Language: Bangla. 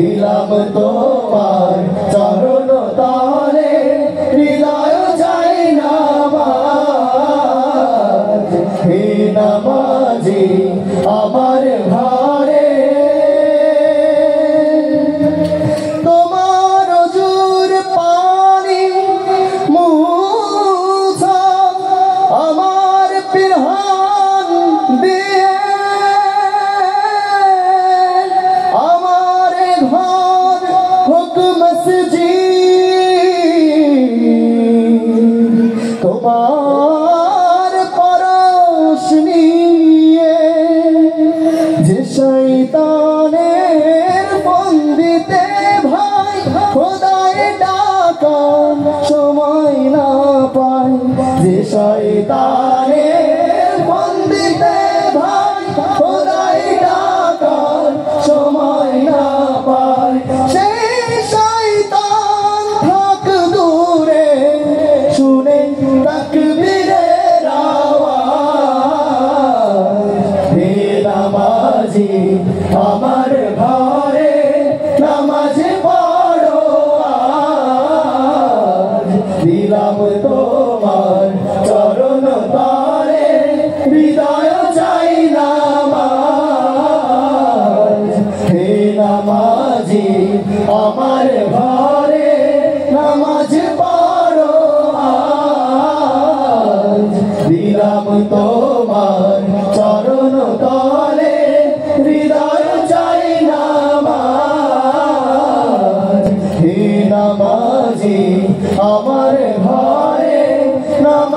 দিলাম তোমার চরণ তলে হৃদয় চাই নামাজ হে নামাজি আমার ঘরে তোমার ওজুর পানি মুছা আমার পিরহান দিয়ে আমার ঘর হোক মসজিদ তোমার পরশ নিয়ে যে শয়তানের বন্দিতে ভাই খোদায় ডাকার সময় না পায় যে শয়তানের বন্দিতে ভাই খোদায় ডাকার সময় না পায় সেই শয়তান থাক দূরে শুনে তাকবীরের আওয়াজ হে নামাজি আমার ঘরে নামাজ পড়ো আজ দিলাম তোমার চরণ তলে হৃদয় চাই নামাজ হে নামাজি আমার ঘরে নামাজ পড়ো আজ দিলাম তোমার চরণ তলে হৃদয় চাই নামাজ হে নামাজি আমার ঘরে নামাজ